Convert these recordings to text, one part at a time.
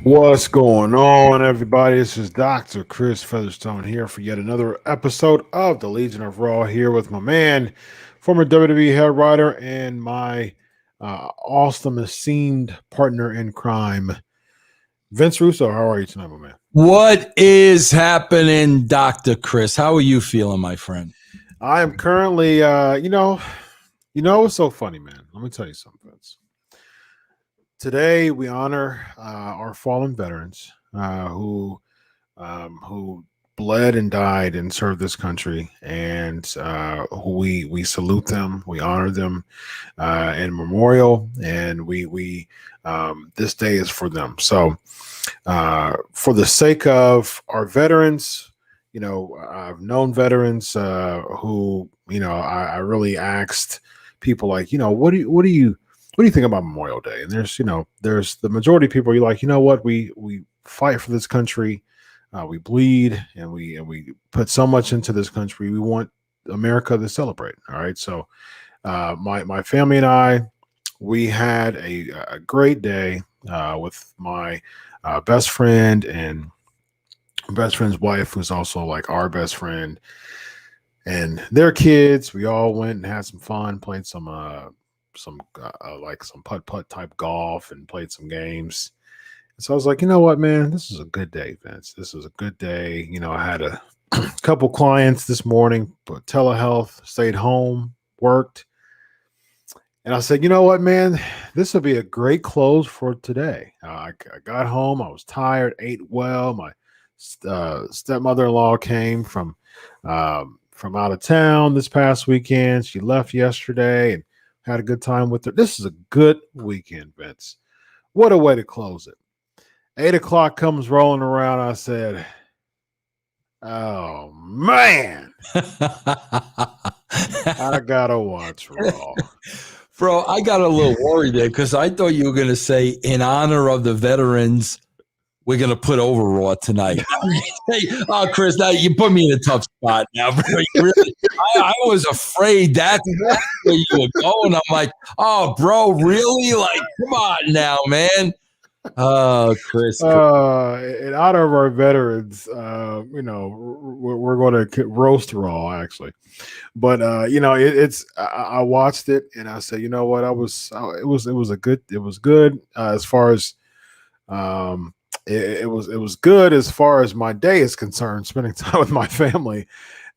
What's going on, everybody? This is Dr. Chris Featherstone here for yet another episode of the Legion of Raw. Here with my man, former WWE head writer, and my awesome esteemed partner in crime, Vince Russo. How are you tonight, my man? What is happening, Dr. Chris? How are you feeling, my friend? I am currently, what's so funny, man? Let me tell you something, Vince. Today we honor our fallen veterans who bled and died and served this country, and we salute them, we honor them in memorial, and we this day is for them. So for the sake of our veterans, I've known veterans who I really asked people like, what do you think about Memorial Day? And there's the majority of people, you're like, we fight for this country. We bleed and we put so much into this country. We want America to celebrate. All right. So my family and I, we had a great day with my best friend and best friend's wife, who's also like our best friend, and their kids. We all went and had some fun, played some putt type golf and played some games. So I was like, you know what, man, this is a good day, Vince. This is a good day. I had a couple clients this morning, but telehealth, stayed home, worked. And I said, you know what, man, this will be a great close for today. I got home. I was tired, ate well. My stepmother-in-law came from out of town this past weekend. She left yesterday and had a good time with her. This is a good weekend, Vince. What a way to close it. 8 o'clock comes rolling around. I said, oh, man. I got to watch Raw. Bro, I got a little worried there because I thought you were going to say, in honor of the veterans, we're going to put over Raw tonight. Oh, Chris, now you put me in a tough spot now, bro. Really, I was afraid that's where you were going. I'm like, oh, bro, really? Like, come on now, man. Oh, Chris. In honor of our veterans, we're going to roast Raw, actually. But I watched it and I said, you know what, it was good as far as it was good as far as my day is concerned, spending time with my family.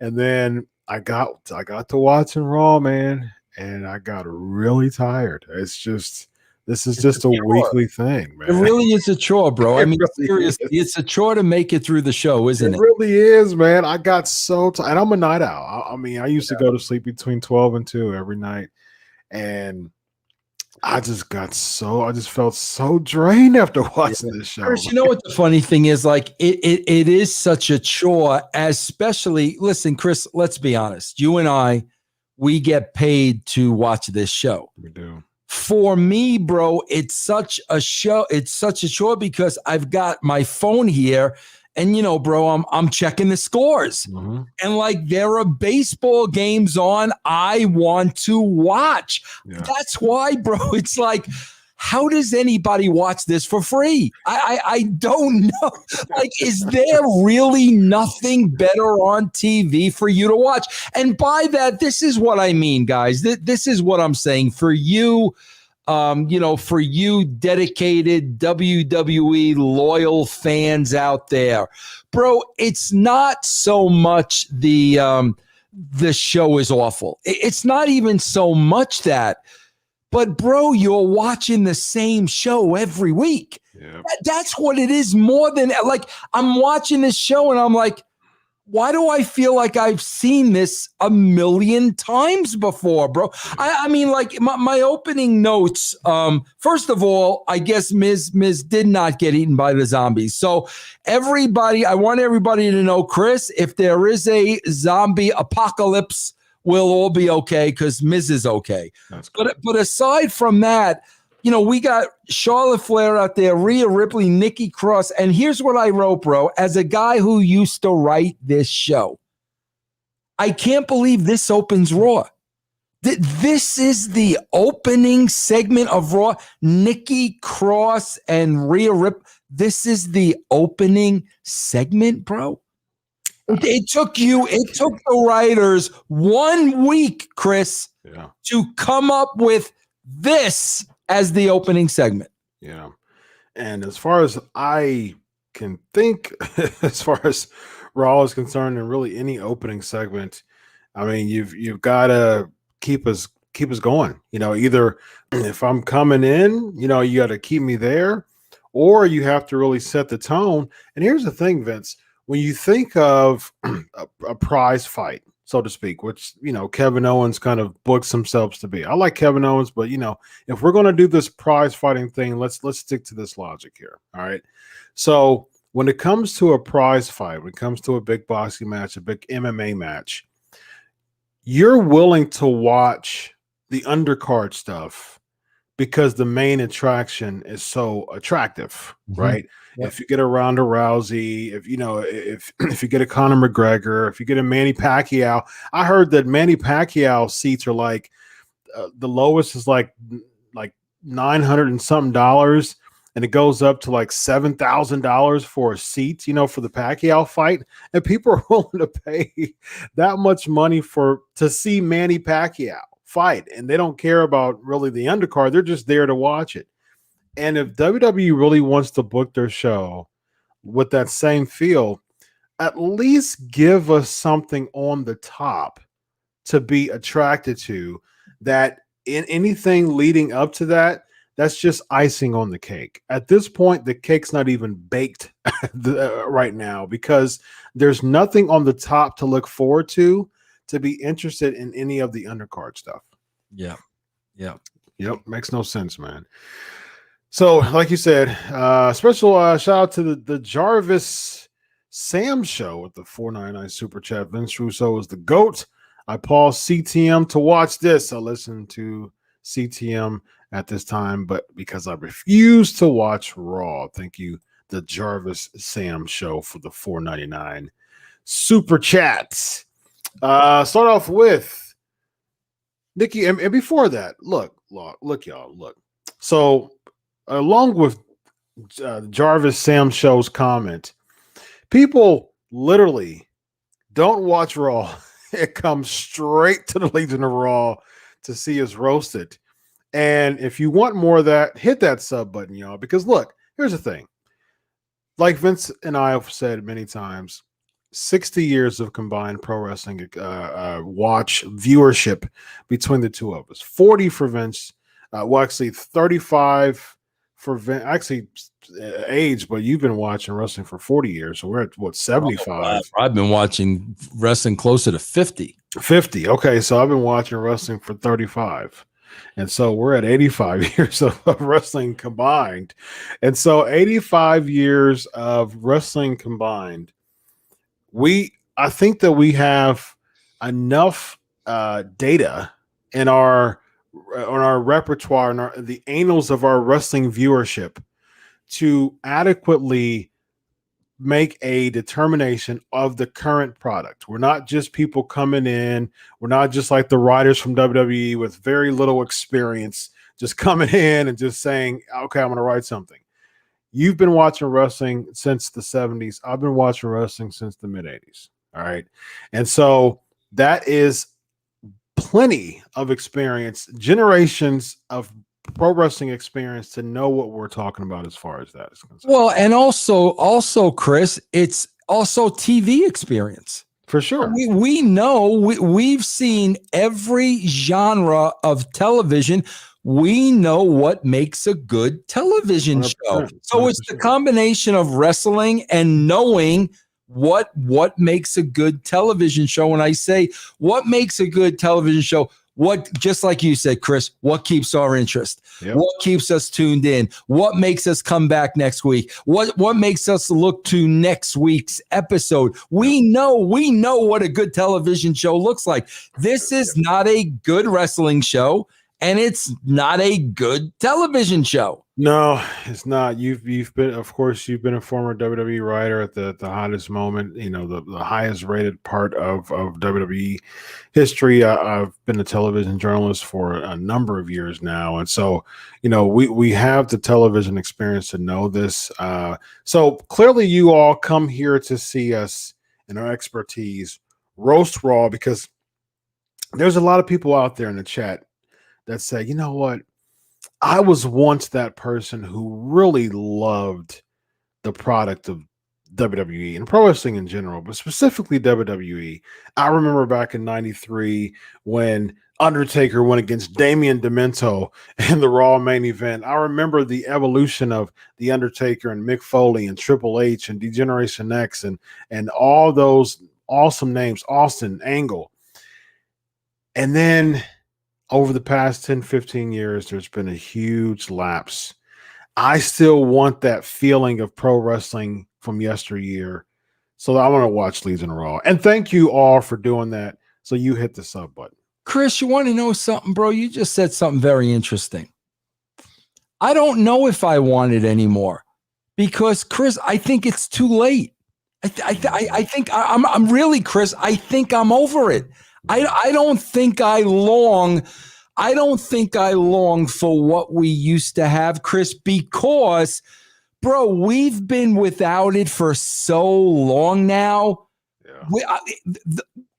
And then I got to watching Raw, man, and I got really tired. This is just a weekly thing, man. It really is a chore, bro. I mean, seriously, it's a chore to make it through the show, isn't it? It really is, man. I got so tired. And I'm a night owl. I used to go to sleep between 12 and 2 every night. And I just felt so drained after watching this show. Chris, you know what the funny thing is? Like, it is such a chore, especially, listen, Chris, let's be honest. You and I, we get paid to watch this show. We do. For me, bro, it's such a show. It's such a chore because I've got my phone here and, bro, I'm checking the scores. Mm-hmm. And like there are baseball games on I want to watch. Yeah. That's why, bro, it's like, how does anybody watch this for free? I don't know. Like, is there really nothing better on TV for you to watch? And by that, this is what I mean, guys. This is what I'm saying. For you, for you dedicated WWE loyal fans out there, bro, it's not so much the show is awful. It's not even so much that. But, bro, you're watching the same show every week. Yep. That's what it is more than, like, I'm watching this show and I'm like, why do I feel like I've seen this a million times before, bro? I mean, like, my opening notes, first of all, I guess Miz did not get eaten by the zombies. So I want everybody to know, Chris, if there is a zombie apocalypse, we'll all be okay because Miz is okay. But aside from that, we got Charlotte Flair out there, Rhea Ripley, Nikki Cross. And here's what I wrote, bro. As a guy who used to write this show, I can't believe this opens Raw. This is the opening segment of Raw. Nikki Cross and Rhea Ripley. This is the opening segment, bro. It took the writers 1 week, Chris, to come up with this as the opening segment. Yeah. And as far as I can think, as far as Raw is concerned, and really any opening segment, I mean, you've got to keep us going. Either if I'm coming in, you got to keep me there, or you have to really set the tone. And here's the thing, Vince, when you think of a prize fight, so to speak, which, Kevin Owens kind of books themselves to be. I like Kevin Owens, but, if we're going to do this prize fighting thing, let's stick to this logic here. All right. So when it comes to a prize fight, when it comes to a big boxing match, a big MMA match, you're willing to watch the undercard stuff because the main attraction is so attractive, right? Yep. If you get a Ronda Rousey, if you get a Conor McGregor, if you get a Manny Pacquiao, I heard that Manny Pacquiao seats are like the lowest is like $900 and something, and it goes up to like $7,000 for a seat, for the Pacquiao fight, and people are willing to pay that much money to see Manny Pacquiao fight, and they don't care about really the undercard. They're just there to watch it. And if WWE really wants to book their show with that same feel, at least give us something on the top to be attracted to, that in anything leading up to that, that's just icing on the cake. At this point, the cake's not even baked right now, because there's nothing on the top to look forward to be interested in any of the undercard stuff. Yeah. Yep. Makes no sense, man. So, like you said, special shout out to the Jarvis Sam show with the $4.99 super chat. Vince Russo is the GOAT. I pause CTM to watch this. I listen to CTM at this time, but because I refuse to watch Raw. Thank you, the Jarvis Sam show, for the $4.99 super chats. Start off with Nikki, and before that, look, y'all. So, along with Jarvis Sam show's comment, people literally don't watch Raw. It comes straight to the Legion of Raw to see us roasted. And if you want more of that, hit that sub button, y'all. Because look, here's the thing. Like Vince and I have said many times, 60 years of combined pro wrestling watch viewership between the two of us. 40 for Vince. Actually 35 for Vince. Actually, age, but you've been watching wrestling for 40 years. So we're at, what, 75? I've been watching wrestling closer to 50. 50. Okay, so I've been watching wrestling for 35. And so we're at 85 years of wrestling combined. And so 85 years of wrestling combined, I think that we have enough data in our repertoire, in the annals of our wrestling viewership, to adequately make a determination of the current product. We're not just people coming in. We're not just like the writers from WWE with very little experience, just coming in and just saying, okay, I'm going to write something. You've been watching wrestling since the 70s. I've been watching wrestling since the mid-80s. All right. And so that is plenty of experience, generations of pro wrestling experience to know what we're talking about as far as that is concerned. Well, and also, Chris, it's also TV experience. For sure. We know, we've seen every genre of television. We know what makes a good television 100%, show. So 100%. It's the combination of wrestling and knowing what makes a good television show. When I say what makes a good television show, what, just like you said, Chris, what keeps our interest? Yep. What keeps us tuned in? What makes us come back next week? What makes us look to next week's episode? We know what a good television show looks like. This is not a good wrestling show, and it's not a good television show. No, it's not. You've been, of course, you've been a former WWE writer at the hottest moment, the highest rated part of WWE history. I've been a television journalist for a number of years now, and so we have the television experience to know this. So clearly, you all come here to see us and our expertise roast Raw, because there's a lot of people out there in the chat that say, you know what, I was once that person who really loved the product of WWE and pro wrestling in general, but specifically WWE. I remember back in '93 when Undertaker went against Damian Demento in the Raw main event. I remember the evolution of the Undertaker and Mick Foley and Triple H and D-Generation X and all those awesome names, Austin, Angle. And then over the past 10, 15 years, there's been a huge lapse. I still want that feeling of pro wrestling from yesteryear. So I want to watch Legion of Raw. And thank you all for doing that. So you hit the sub button. Chris, you want to know something, bro? You just said something very interesting. I don't know if I want it anymore because, Chris, I think it's too late. I think I'm really, Chris, I think I'm over it. I don't think I long for what we used to have, Chris, because, bro, we've been without it for so long now. Yeah.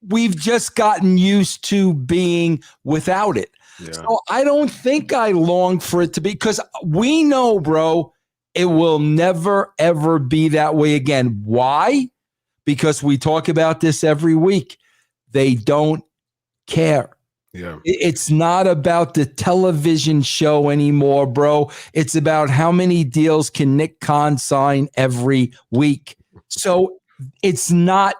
We've just gotten used to being without it. Yeah. So I don't think I long for it to be, because we know, bro, it will never, ever be that way again. Why? Because we talk about this every week. They don't care. Yeah. It's not about the television show anymore, bro. It's about how many deals can Nick Khan sign every week. So it's not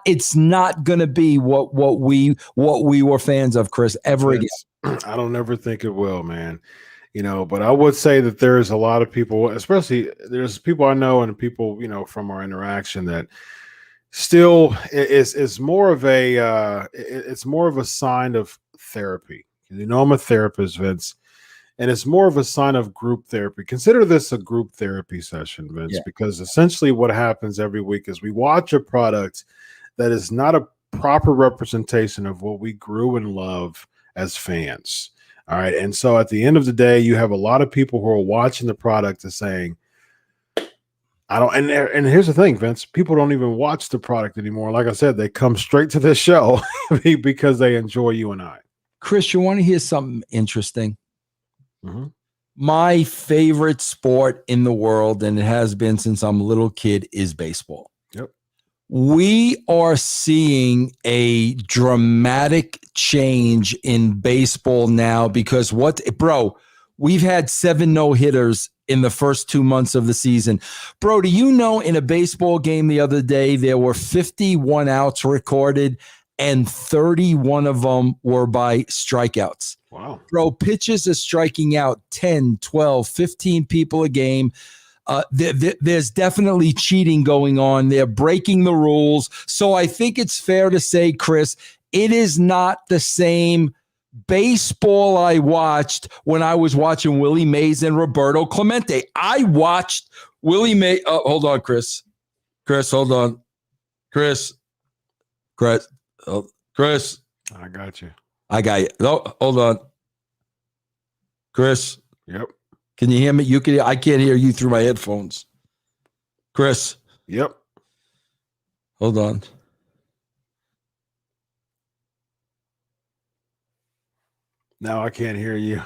going to be what we were fans of, Chris, ever again. I don't ever think it will, man. But I would say that there's a lot of people, especially there's people I know and people, from our interaction, that still is more of it's more of a sign of therapy. I'm a therapist, Vince, and it's more of a sign of group therapy. Consider this a group therapy session, Vince, because essentially what happens every week is we watch a product that is not a proper representation of what we grew and love as fans. All right. And so at the end of the day, you have a lot of people who are watching the product and saying, I don't, and here's the thing, Vince, people don't even watch the product anymore. Like I said, they come straight to this show because they enjoy you and I. Chris, you want to hear something interesting? Mm-hmm. My favorite sport in the world, and it has been since I'm a little kid, is baseball. Yep. We are seeing a dramatic change in baseball now because we've had 7 no-hitters in the first 2 months of the season. Bro, do you know in a baseball game the other day, there were 51 outs recorded and 31 of them were by strikeouts. Wow. Bro, pitchers are striking out 10, 12, 15 people a game. There's definitely cheating going on. They're breaking the rules. So I think it's fair to say, Chris, it is not the same baseball I watched when I was watching Willie Mays and Roberto Clemente. I watched Willie Mays. Oh, hold on, Chris. Chris, hold on. Chris. Oh, Chris. I got you. I got you. Oh, hold on. Chris. Yep. Can you hear me? I can't hear you through my headphones. Chris. Yep. Hold on. Now I can't hear you.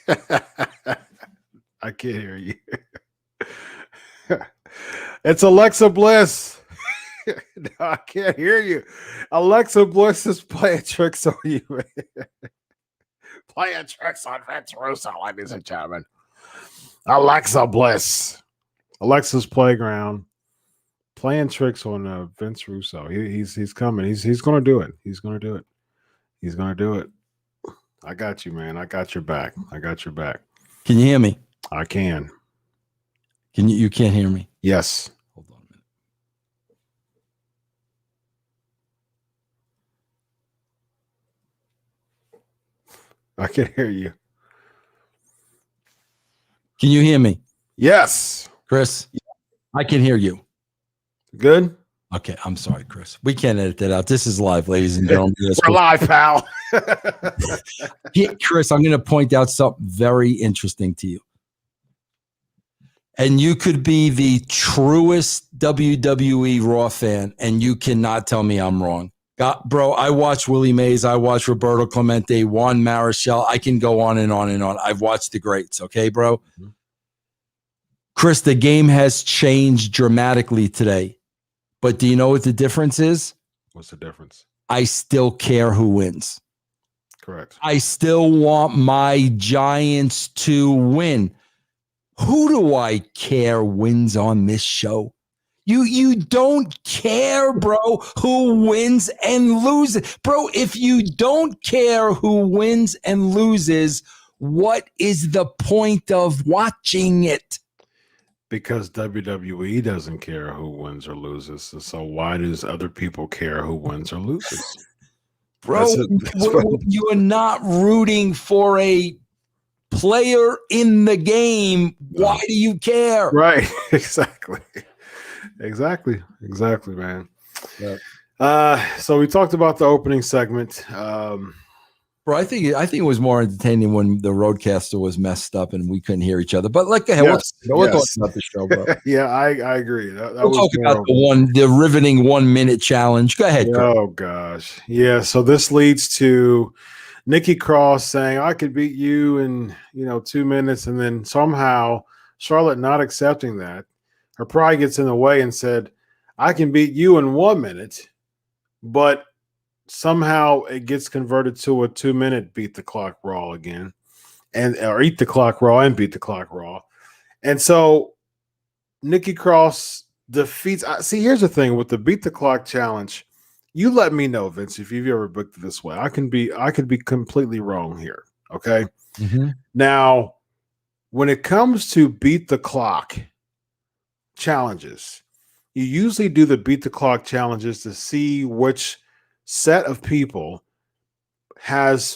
I can't hear you. It's Alexa Bliss. No, I can't hear you. Alexa Bliss is playing tricks on you. Playing tricks on Vince Russo, ladies and gentlemen. Alexa Bliss. Alexa's Playground. Playing tricks on Vince Russo. He's coming. He's going to do it. He's going to do it. He's going to do it. I got you, man. I got your back. I got your back. Can you hear me? I can. You can't hear me? Yes. Hold on a minute. I can hear you. Can you hear me? Yes. Chris, I can hear you. Good. Okay, I'm sorry, Chris. We can't edit that out. This is live, ladies and gentlemen. We're live, pal. Chris, I'm going to point out something very interesting to you. And you could be the truest WWE Raw fan, and you cannot tell me I'm wrong. Bro, I watch Willie Mays. I watch Roberto Clemente, Juan Marichal. I can go on and on and on. I've watched the greats, okay, bro? Mm-hmm. Chris, the game has changed dramatically today. But do you know what the difference is? What's the difference? I still care who wins. Correct. I still want my Giants to win. Who do I care wins on this show? You don't care, bro, who wins and loses. Bro, if you don't care who wins and loses, what is the point of watching it? Because WWE doesn't care who wins or loses. So why does other people care who wins or loses? Bro, you are not rooting for a player in the game. Why do you care? Right. Exactly, man. Yeah. So we talked about the opening segment. Bro, I think it was more entertaining when the roadcaster was messed up and we couldn't hear each other. But like, hey, we'll talk about the show, bro. Yeah, I agree. We'll talk about the riveting 1 minute challenge. Go ahead. Oh gosh, yeah. So this leads to Nikki Cross saying, "I could beat you in 2 minutes," and then somehow Charlotte not accepting that. Her pride gets in the way and said, "I can beat you in 1 minute," but somehow it gets converted to a 2 minute beat the clock Raw again, or eat the clock Raw and beat the clock Raw. And so Nikki Cross defeats. See, here's the thing with the beat the clock challenge. You let me know, Vince, if you've ever booked it this way. I could be completely wrong here. Okay. Mm-hmm. Now, when it comes to beat the clock challenges, you usually do the beat the clock challenges to see which set of people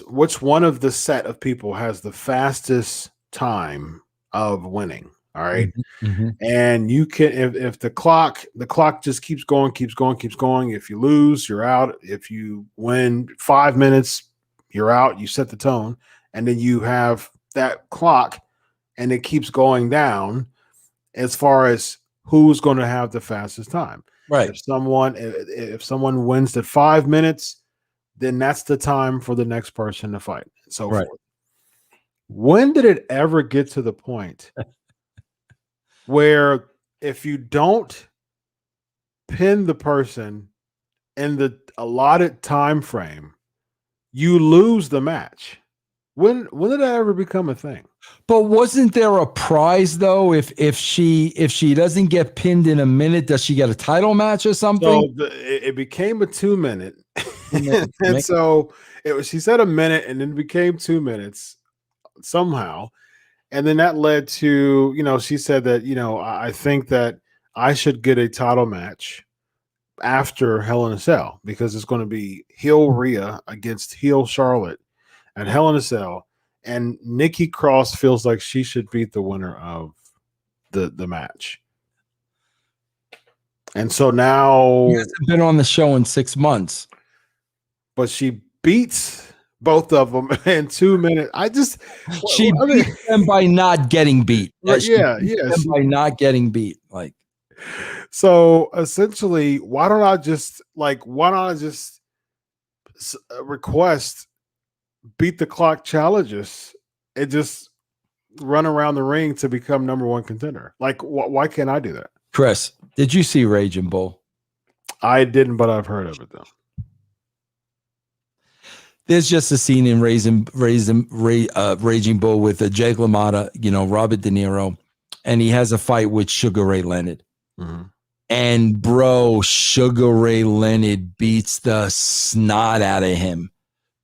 which one of the set of people has the fastest time of winning. All right. Mm-hmm. And you can, if the clock just keeps going. If you lose, you're out. If you win 5 minutes, you're out. You set the tone, and then you have that clock and it keeps going down as far as who's going to have the fastest time. Right. If someone wins the 5 minutes, then that's the time for the next person to fight. And so forth. When did it ever get to the point where if you don't pin the person in the allotted time frame, you lose the match? When did that ever become a thing? But wasn't there a prize though? If she doesn't get pinned in a minute, does she get a title match or something? So it became a 2 minute, and so she said a minute, and then it became 2 minutes somehow, and then that led to she said that I think that I should get a title match after Hell in a Cell because it's going to be heel Rhea against heel Charlotte at Hell in a Cell. And Nikki Cross feels like she should beat the winner of the match. And so now she hasn't been on the show in 6 months. But she beats both of them in 2 minutes. She beat them by not getting beat. Yeah. By not getting beat. Like, so essentially, why don't I just request beat the clock challenges and just run around the ring to become number one contender? Like, why can't I do that? Chris, did you see Raging Bull? I didn't, but I've heard of it though. There's just a scene in Raging Bull with Jake LaMotta, Robert De Niro, and he has a fight with Sugar Ray Leonard. Mm-hmm. And bro, Sugar Ray Leonard beats the snot out of him.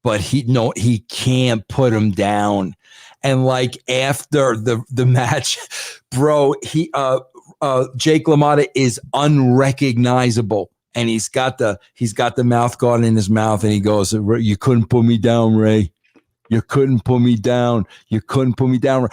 But he can't put him down. And like after the match, bro, Jake LaMotta is unrecognizable, and he's got the mouth guard in his mouth, and he goes, "You couldn't put me down, Ray. You couldn't put me down. You couldn't put me down."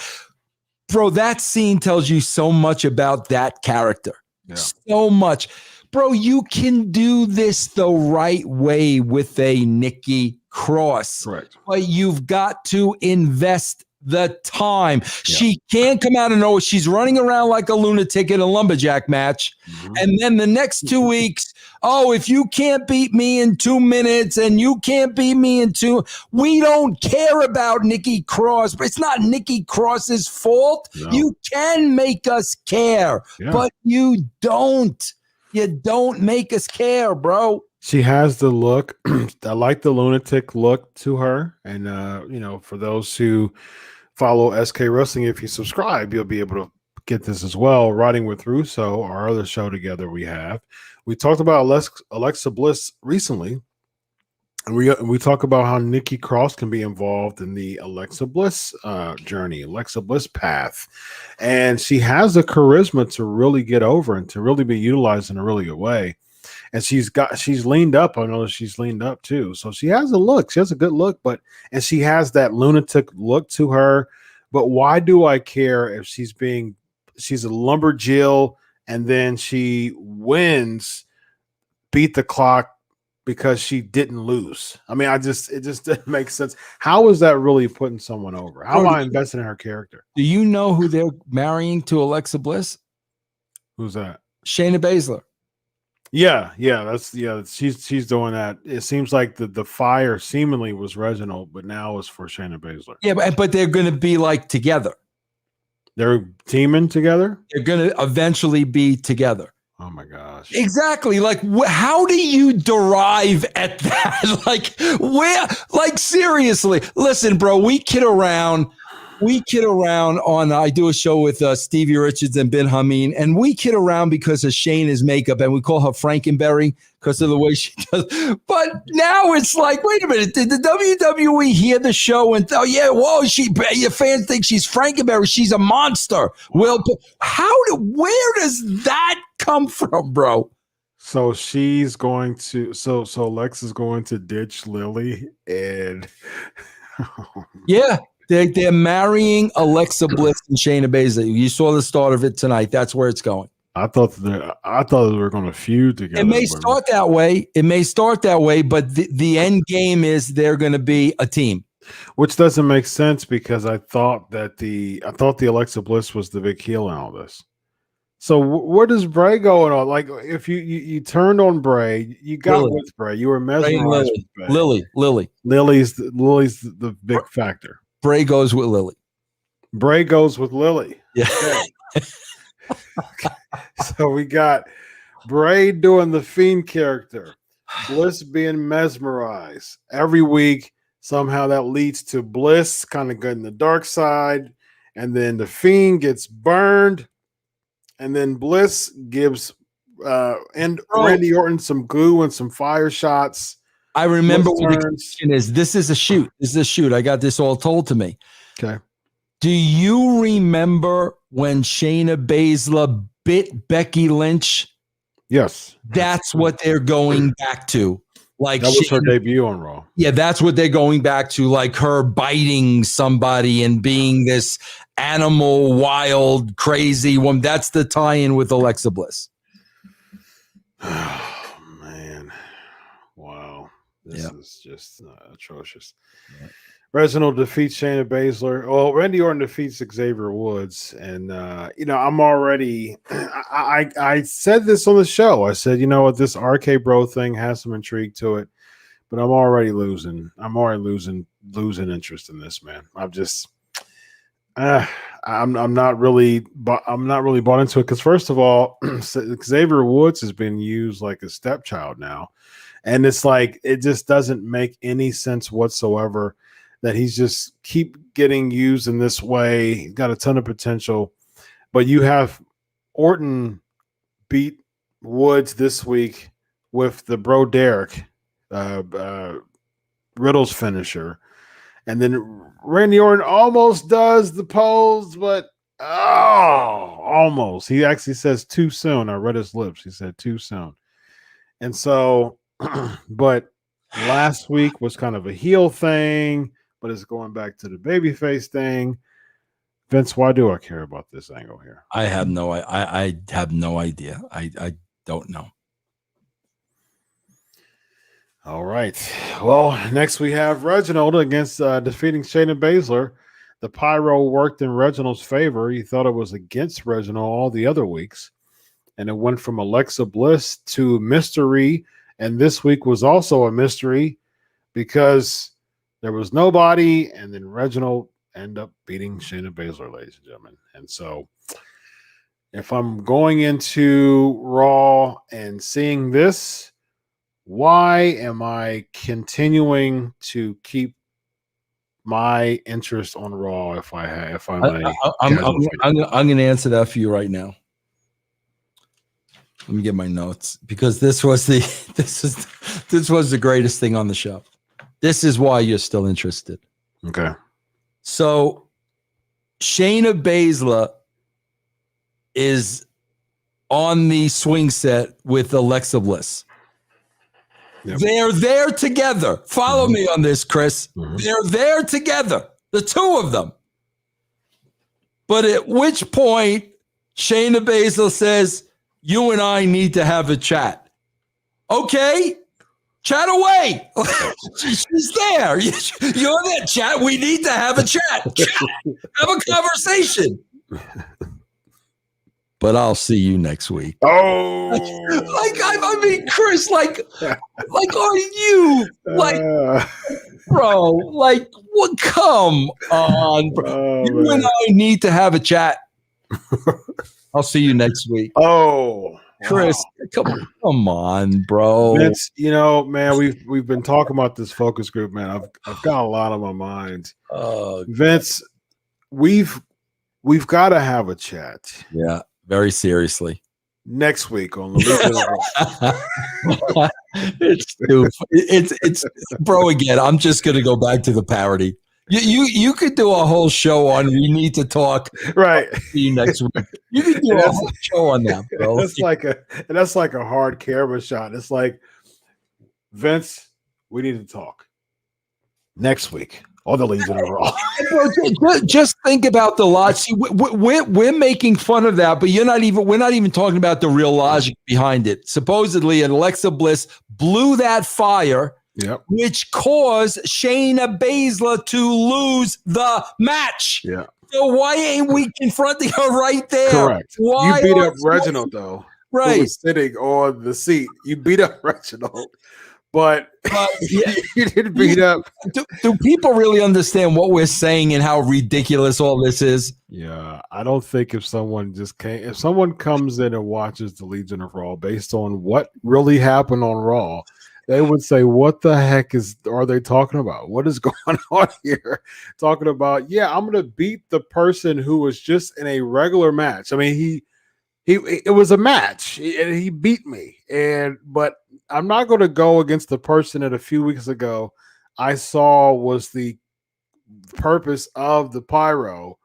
Bro, that scene tells you so much about that character. Yeah. So much. Bro, you can do this the right way with a Nikki Cross. Correct. But you've got to invest the time. Yeah. She can't come out of nowhere. She's running around like a lunatic in a lumberjack match. And then the next 2 weeks, oh, if you can't beat me in 2 minutes and you can't beat me in 2, we don't care about Nikki Cross. But it's not Nikki Cross's fault. No. You can make us care, but you don't. You don't make us care, bro. She has the look. I like the lunatic look to her. And, for those who follow SK Wrestling, if you subscribe, you'll be able to get this as well. Riding with Russo, our other show together we talked about Alexa Bliss recently. And we talk about how Nikki Cross can be involved in the Alexa Bliss journey, Alexa Bliss path. And she has the charisma to really get over and to really be utilized in a really good way. And she's leaned up. I know she's leaned up too. So she has a look. She has a good look, and she has that lunatic look to her. But why do I care if she's a lumberjill and then she wins, beat the clock because she didn't lose? I mean, it just didn't make sense. How is that really putting someone over? How am I investing in her character? Do you know who they're marrying to Alexa Bliss? Who's that? Shayna Baszler. Yeah, she's doing that. It seems like the fire seemingly was Reginald, but now it's for Shayna Baszler. Yeah, but they're going to be like together. They're teaming together? They're going to eventually be together. Oh my gosh. Exactly. Like, how do you derive at that? Like, where? Like, seriously. Listen, bro, we kid around on, I do a show with Stevie Richards and Ben Hameen, and we kid around because of Shayna's makeup, and we call her Frankenberry because of the way she does. But now it's like, wait a minute, did the WWE hear the show and your fans think she's Frankenberry? She's a monster. Well, where does that come from, bro? So she's going to, so Alexa's going to ditch Lily and yeah. They're marrying Alexa Bliss and Shayna Baszler. You saw the start of it tonight. That's where it's going. I thought they were going to feud together. It may start that way. But the end game is they're going to be a team. Which doesn't make sense because I thought the Alexa Bliss was the big heel in all this. So where does Bray going on? Like, if you turned on Bray, you got Lily. with Bray, you were mesmerized with Bray. Lily. Lily's the big factor. Bray goes with Lily. Bray goes with Lily. Yeah. Okay. So we got Bray doing the Fiend character, Bliss being mesmerized. Every week, somehow that leads to Bliss kind of getting the dark side, and then the Fiend gets burned, and then Bliss gives Randy Orton some glue and some fire shots. I remember what the question is. This is a shoot. I got this all told to me. Okay. Do you remember when Shayna Baszler bit Becky Lynch? Yes. That's what they're going back to. Like, that was her debut on Raw. Yeah, that's what they're going back to. Like her biting somebody and being this animal, wild, crazy woman. That's the tie-in with Alexa Bliss. Oh, man. Wow. This is just atrocious. Yeah. Reginald defeats Shayna Baszler. Well, Randy Orton defeats Xavier Woods. And, I'm already – I said this on the show. I said, you know what, this RK Bro thing has some intrigue to it. But I'm already losing. I'm already losing interest in this, man. I'm just I'm not really bought into it because, first of all, Xavier Woods has been used like a stepchild now. And it's like, it just doesn't make any sense whatsoever that he's just keep getting used in this way. He's got a ton of potential, but you have Orton beat Woods this week with the Bro Derek, Riddle's finisher. And then Randy Orton almost does the pose, but almost. He actually says too soon. I read his lips. He said too soon. And so, but last week was kind of a heel thing, but it's going back to the babyface thing. Vince, why do I care about this angle here? I have no idea. I don't know. All right. Well, next we have Reginald against defeating Shayna Baszler. The pyro worked in Reginald's favor. He thought it was against Reginald all the other weeks. And it went from Alexa Bliss to mystery. And this week was also a mystery because there was nobody. And then Reginald ended up beating Shayna Baszler, ladies and gentlemen. And so if I'm going into Raw and seeing this, why am I continuing to keep my interest on Raw if I'm going to answer that for you right now. Let me get my notes because this was the greatest thing on the show. This is why you're still interested. Okay. So Shayna Baszler is on the swing set with Alexa Bliss. Yep. They're there together. Follow me on this, Chris. They're there together, the two of them. But at which point, Shayna Baszler says, you and I need to have a chat. Okay, chat away. She's there. You're there, chat. We need to have a chat. Have a conversation. But I'll see you next week. Oh, I mean, Chris, are you bro? Like, what? Come on, bro. You and I need to have a chat. I'll see you next week. Oh, Chris, come on, bro. Vince, man, we've been talking about this focus group, man. I've got a lot on my mind. Vince, we've got to have a chat. Yeah. Very seriously. Next week on the it's bro again. I'm just gonna go back to the parody. You could do a whole show on we need to talk. Right. See you next week. You could do a whole show on that, bro. That's like a hard camera shot. It's like, Vince, we need to talk next week. All the Legion of Raw. Just think about the logic. See, we're making fun of that, but we're not even talking about the real logic behind it. Supposedly, Alexa Bliss blew that fire, which caused Shayna Baszler to lose the match. Yeah. So why ain't we confronting her right there? Correct. Why you beat up Reginald, though. Right. Who was sitting on the seat. You beat up Reginald. But yeah. You didn't beat up. Do people really understand what we're saying and how ridiculous all this is? Yeah, I don't think if someone comes in and watches the Legion of Raw based on what really happened on Raw, they would say, what the heck are they talking about? What is going on here? Talking about, I'm going to beat the person who was just in a regular match. I mean, it was a match and he beat me. But I'm not going to go against the person that a few weeks ago I saw was the purpose of the pyro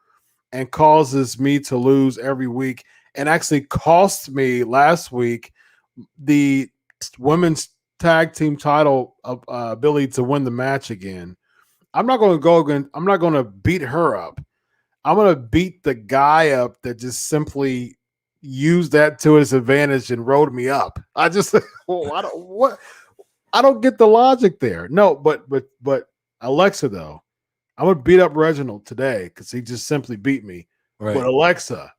and causes me to lose every week and actually cost me last week the women's tag team title ability to win the match again. I'm not going to go again. I'm not going to beat her up. I'm going to beat the guy up that just simply used that to his advantage and rode me up. I just, I don't get the logic there. No, but Alexa though, I'm gonna beat up Reginald today because he just simply beat me. Right. But Alexa,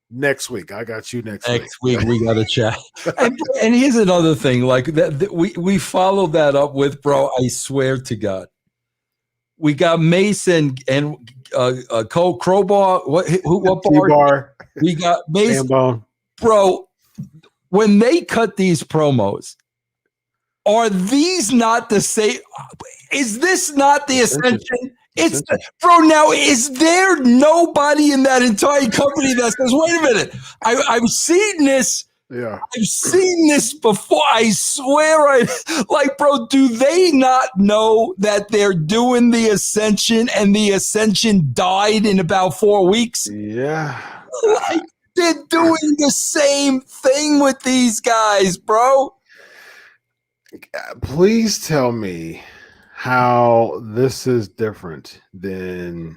next week, I got you next week. Next week we got to chat. And here's another thing, like that we followed that up with, bro. I swear to God, we got Mace and Cole Crowbar. What bar? We got Mace, bro. When they cut these promos, are these not the same? Is this not the Ascension? Bro. Now, is there nobody in that entire company that says, "Wait a minute, I've seen this. Yeah, I've seen this before. I swear, bro. Do they not know that they're doing the Ascension and the Ascension died in about 4 weeks? Yeah." They're doing the same thing with these guys, bro. Please tell me how this is different than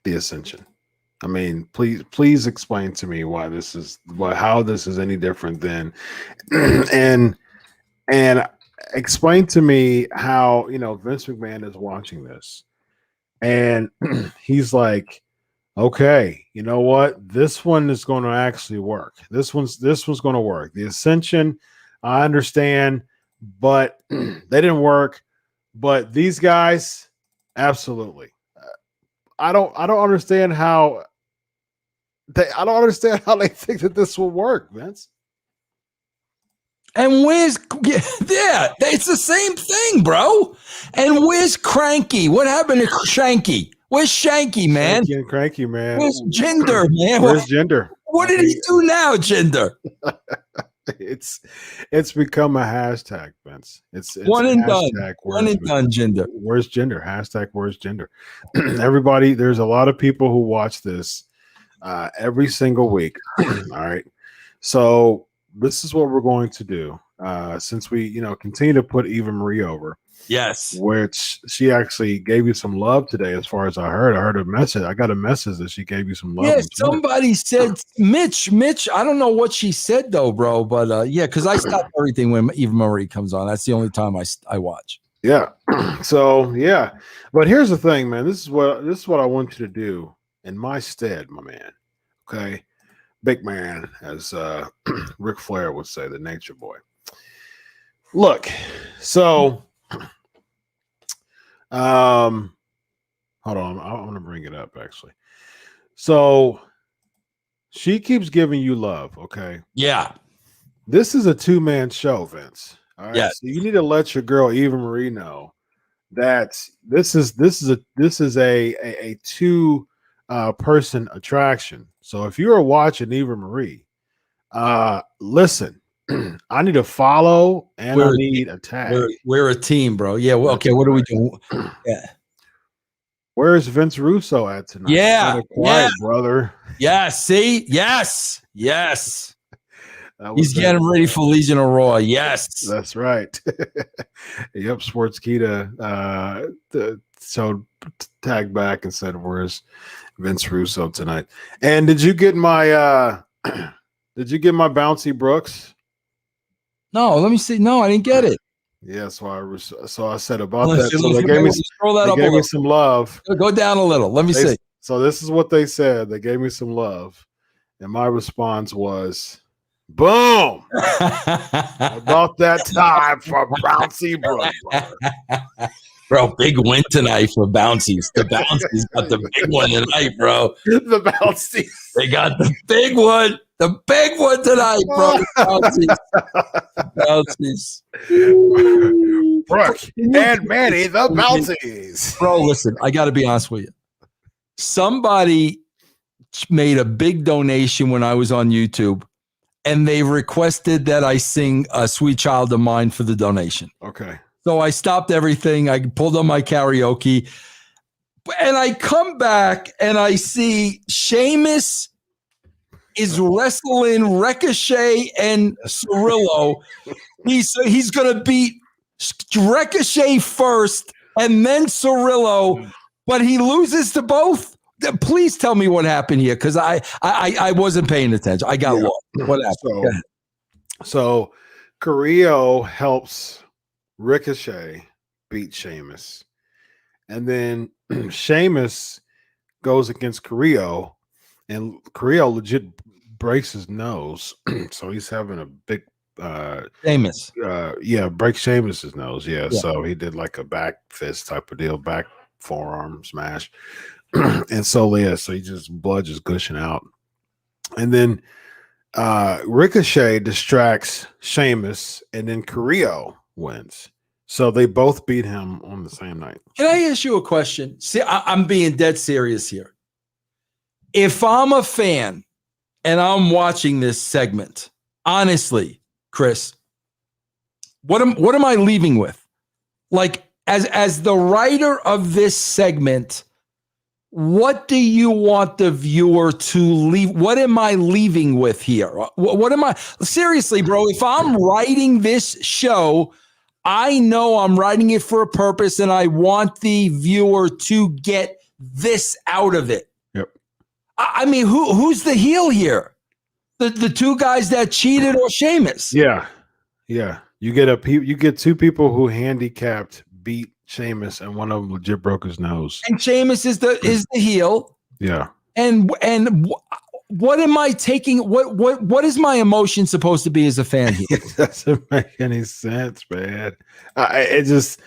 the Ascension? I mean, please explain to me how this is any different than and explain to me how Vince McMahon is watching this and he's like, okay, you know what? This one is going to actually work. This one's going to work. The Ascension, I understand, but they didn't work. But these guys, absolutely. I don't understand how they think that this will work, Vince. And where's it's the same thing, bro. And where's Cranky? What happened to Shanky? Where's Shanky, man? Shanky and Cranky, man. Where's Jinder, man? Where's Jinder? What did he do now, Jinder? It's become a hashtag, Vince. It's one and done. One and done, Jinder. Where's Jinder? Hashtag where's Jinder? Everybody, there's a lot of people who watch this every single week. All right. So this is what we're going to do. Since we, continue to put Eva Marie over. Yes. Which she actually gave you some love today, as far as I heard. I heard a message. I got a message that she gave you some love. Yeah, somebody said, Mitch, I don't know what she said though, bro. But yeah, because I stop everything when Eva Marie comes on. That's the only time I watch. Yeah. So yeah. But here's the thing, man. This is what I want you to do in my stead, my man. Okay. Big man, as Ric Flair would say, the nature boy. Look, so hold on, I want to bring it up actually. So she keeps giving you love, okay? Yeah. This is a two-man show, Vince. All right. Yes. So you need to let your girl Eva Marie know that this is a two person attraction. So if you are watching Eva Marie, listen, I need a follow and I need a tag. We're a team, bro. Yeah. Well, okay. What do we do? Yeah. Where's Vince Russo at tonight? Yeah. Quiet, brother. Yeah. See? Yes. Yes. He's that. getting ready for Legion of Raw. Yes. That's right. Yep. Sportskeeda so tagged back and said, where's Vince Russo tonight? And did you get my bouncy Brooks? No, let me see. No, I didn't get it. Yeah, so I said about that. So they gave me some love. Go down a little. Let me see. So this is what they said. They gave me some love, and my response was, "Boom!" About that time for Bouncy Brooks. Bro, big win tonight for Bouncies. The Bouncies got the big one tonight, bro. The Bouncies. They got the big one. The big one tonight, bro. Bouncies. Brooke and Manny, the Bouncies. Bro, listen, I got to be honest with you. Somebody made a big donation when I was on YouTube, and they requested that I sing a Sweet Child of Mine for the donation. Okay. So I stopped everything. I pulled on my karaoke, and I come back and I see Sheamus is wrestling Ricochet and Cirillo. He's going to beat Ricochet first and then Cirillo, but he loses to both. Please tell me what happened here, because I wasn't paying attention. I got lost. What happened? So Carrillo helps Ricochet beat Sheamus, and then Sheamus goes against Carrillo, and Carrillo legit breaks his nose, so he's having a big Sheamus. Break Sheamus's nose. Yeah, so he did like a back fist type of deal, back forearm smash, and so blood just gushing out, and then Ricochet distracts Sheamus, and then Carrillo wins. So they both beat him on the same night. Can I ask you a question? See, I'm being dead serious here. If I'm a fan and I'm watching this segment, honestly, Chris, what am I leaving with? Like, as the writer of this segment, what do you want the viewer to leave? What am I leaving with here? What am I seriously, bro? If I'm writing this show, I know I'm writing it for a purpose, and I want the viewer to get this out of it. I mean, who's the heel here? The two guys that cheated or Sheamus? Yeah. You get two people who handicapped beat Sheamus, and one of them legit broke his nose. And Sheamus is the heel. Yeah. And what am I taking? What is my emotion supposed to be as a fan here? It doesn't make any sense, man. It just,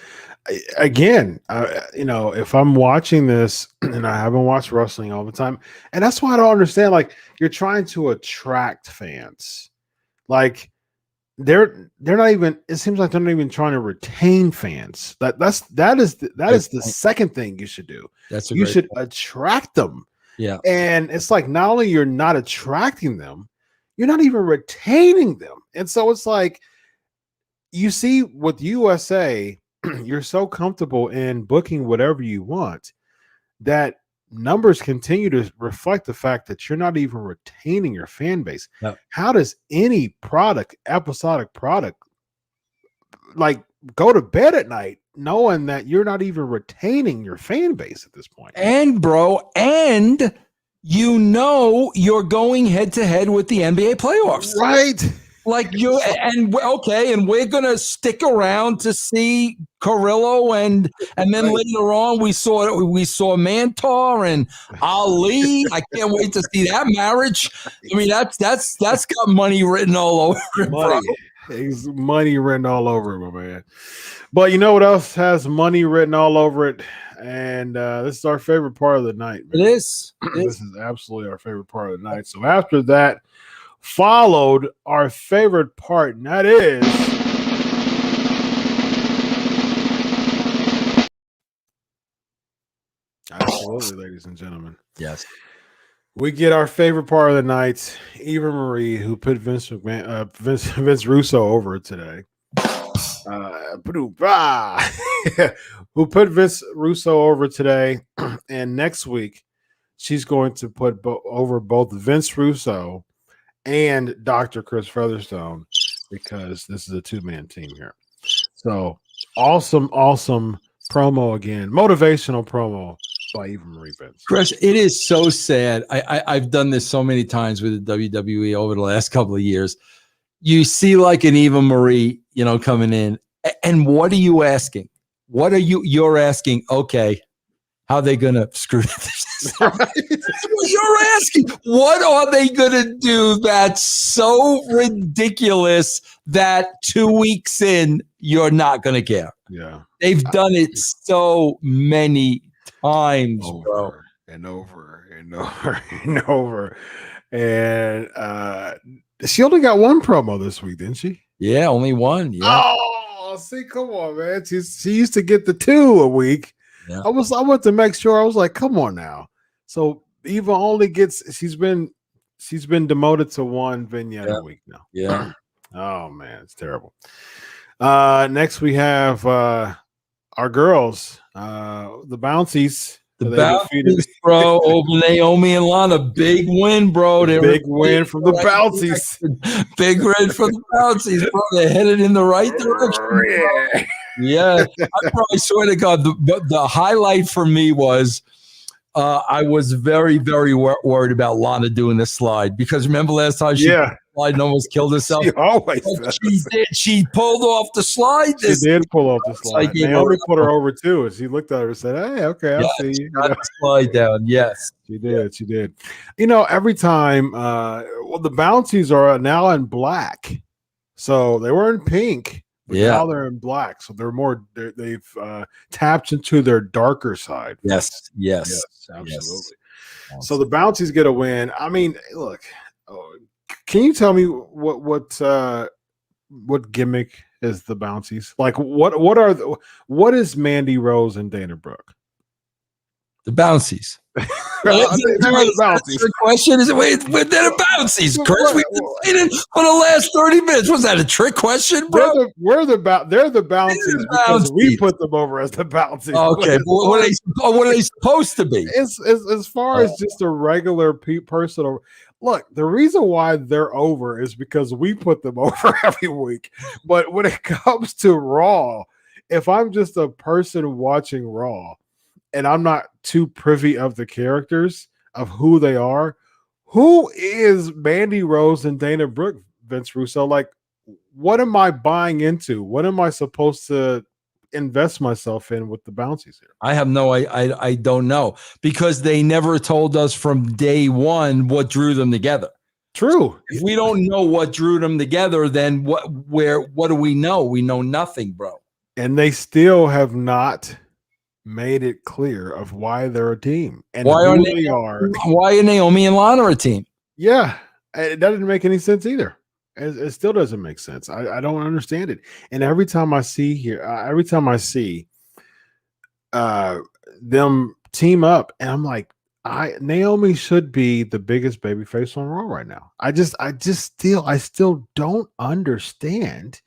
again, if I'm watching this and I haven't watched wrestling all the time, and that's why I don't understand. Like, you're trying to attract fans, like they're not even. It seems like they're not even trying to retain fans. That is the second thing you should do. You should attract them. Yeah. And it's like, not only you're not attracting them, you're not even retaining them. And so it's like, you see with USA, you're so comfortable in booking whatever you want that numbers continue to reflect the fact that you're not even retaining your fan base. No. How does any episodic product, like, go to bed at night knowing that you're not even retaining your fan base at this point? And you're going head to head with the NBA playoffs, right? Like and we're gonna stick around to see Carrillo, and then later on we saw Mantar and Ali. I can't wait to see that marriage. I mean, that's got money written all over it, bro. It's money written all over it, my man. But you know what else has money written all over it? And this is our favorite part of the night, man. It is. This is absolutely our favorite part of the night. So after that followed our favorite part, and that is absolutely, ladies and gentlemen. Yes. We get our favorite part of the night. Eva Marie, who put Vince Russo over today. Who put Vince Russo over today, and next week she's going to put over both Vince Russo and Dr. Chris Featherstone, because this is a two-man team here. So awesome promo again, motivational promo by Eva Marie Vince. Chris, it is so sad. I've done this so many times with the WWE over the last couple of years. You see like an Eva Marie, coming in, and what are you asking? You're asking, okay, how are they going to screw this up? You're asking, what are they going to do that's so ridiculous that 2 weeks in, you're not going to care? Yeah. They've done it so many times, bro. And over and over and over. And she only got one promo this week, didn't she? Yeah, only one. Yeah. Oh, see, come on, man. She used to get the 2 a week. Yeah. I want to make sure. I was like, come on now. So Eva only gets. She's been demoted to 1 vignette a week now. Yeah. Oh man, it's terrible. Next we have our girls, the Bouncies. The Bouncies, bro, over Naomi and Lana. Big win, bro. Big win from the Bouncies. Big win from the Bouncies, bro. They're headed in the right direction. Yeah. I probably swear to God, the highlight for me was I was very, very worried about Lana doing the slide, because remember last time she slide and almost killed herself? She always does. She did. She pulled off the slide. She did pull off the slide. Naomi put her over too, and she looked at her and said, "Hey, okay, I'll see you." Got the slide down. Yes, she did. She did. Every time. The Bouncies are now in black, so they were in pink. But now they're in black, so they've tapped into their darker side. Yes, absolutely. Yes. So the Bouncies get a win. I mean, look, can you tell me what gimmick is the Bouncies? Like, what is Mandy Rose and Dana Brooke? The Bouncies. The question is, wait, they're the Bouncies, Chris. We've been saying it for the last 30 minutes. Was that a trick question, bro? They're the Bouncies because we put them over as the Bouncies. Okay, what are they supposed to be? As far as just a regular person. Look, the reason why they're over is because we put them over every week. But when it comes to Raw, if I'm just a person watching Raw, and I'm not too privy of the characters, of who they are. Who is Mandy Rose and Dana Brooke, Vince Russo? Like, what am I buying into? What am I supposed to invest myself in with the bouncies here? I have I don't know, because they never told us from day one what drew them together. True. If we don't know what drew them together, then what do we know? We know nothing, bro. And they still have not made it clear of why they're a team and why who they are. Why are Naomi and Lana a team? Yeah, it doesn't make any sense either. It still doesn't make sense. I don't understand it. And every time I see them team up, and I'm like, Naomi should be the biggest babyface on Raw right now. I still don't understand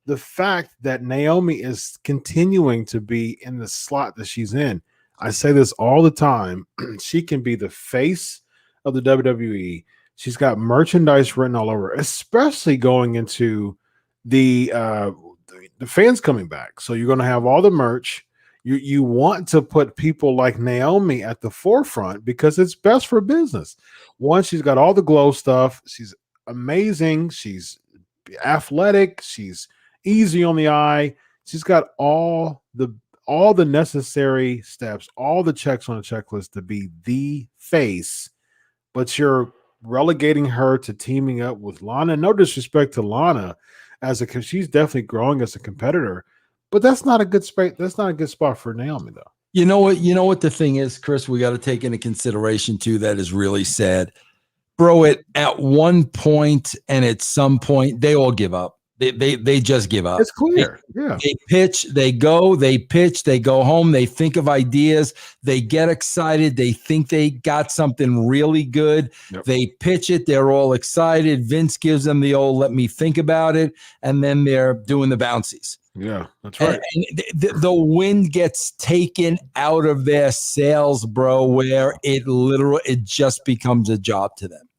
the fact that Naomi is continuing to be in the slot that she's in. I say this all the time. She can be the face of the WWE. She's got merchandise written all over, especially going into the fans coming back. So you're going to have all the merch. You want to put people like Naomi at the forefront because it's best for business. One, she's got all the glow stuff. She's amazing. She's athletic. She's easy on the eye. She's got all the necessary steps, all the checks on the checklist to be the face, but you're relegating her to teaming up with Lana. No disrespect to Lana, because she's definitely growing as a competitor, but that's not a good spot. That's not a good spot for Naomi, though. You know what the thing is, Chris, we got to take into consideration too, that is really sad, bro. At one point and at some point, they all give up. They just give up. It's clear. They pitch, they go, they pitch, they go home, they think of ideas, they get excited, they think they got something really good. Yep. They pitch it, they're all excited. Vince gives them the old let me think about it, and then they're doing the bouncies. Yeah, that's right. And the wind gets taken out of their sails, bro, where it just becomes a job to them.